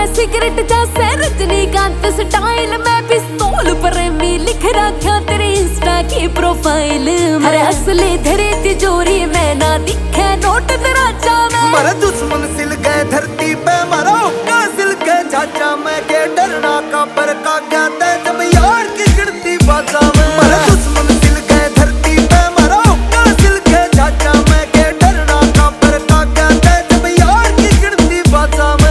Cigarette जैसे Rajinikanth style में पिस्तौल प्रेमी लिख रखा तेरी इंस्टा की प्रोफाइल में। असली धरे तिजोरी में ना दिखे नोट तेरा चावे। मर दुश्मन सिल गए धरती पे मरो का सिल के चाचा मैं के डरना का पर का ज्ञात है जब यार की गिरती बाजा में। मर दुश्मन सिल गए धरती पे मरो का सिल के चाचा मैं के डरना का पर का ज्ञात है जब यार की गिरती बाजा में।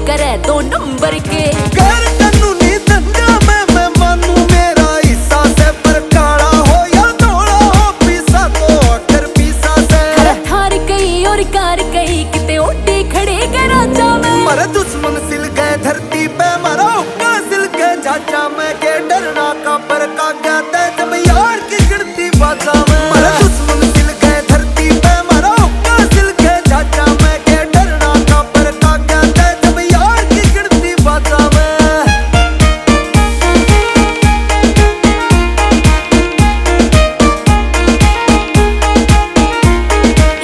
करे 2 नंबर के कर कानूनी धंधा में मैं मानू मेरा हिस्सा से पर काला हो या धोला हो पीसा तो अगर पीसा से। थार कहीं और कार कहीं किते ओटे खड़े के राजा में। मर दुश्मन सिल गए धरती पे मरो का सिल के चाचा मैं के डरना का पर का ज्ञात है जब यार की गिरती बाजा में। मर दुश्मन सिल गए धरती पे मरो का सिल के चाचा मैं के डरना का पर का ज्ञात है जब यार की गिरती बाजा में।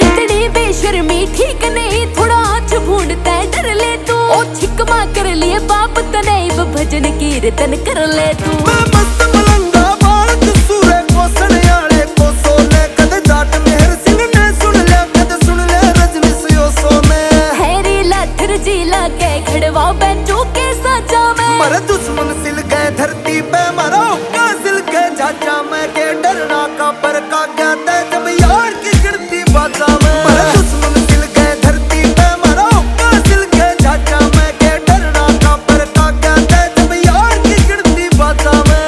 इतनी बेशर्मी ठीक नहीं थोड़ा आँच भूंडता है डर ले तू। ओ छिकमा कर लिए बाप तनैब भजन कीर्तन कर ले तू। मैं मस्त मलंगा बाल कसूरे को सड़याले को सोने कद जाट मेहर सिंह ने सुन लिया कद सुन ले रजनी सियो सोने। हैरी लाथर जिला के खड़वा बैठो के साजा में। मर दुश्मन सिल गए धरती पे मरो का सिल के चाचा मैं के डरना का पर का ज्ञात है जब यार की गिरती बाजा में। मर दुश्मन सिल गए धरती पे मरो का सिल के चाचा मैं के डरना का पर का ज्ञात है जब यार की गिरती बाजा में।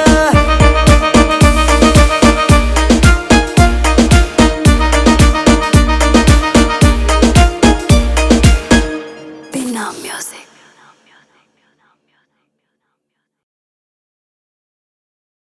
बिना म्यूजिक।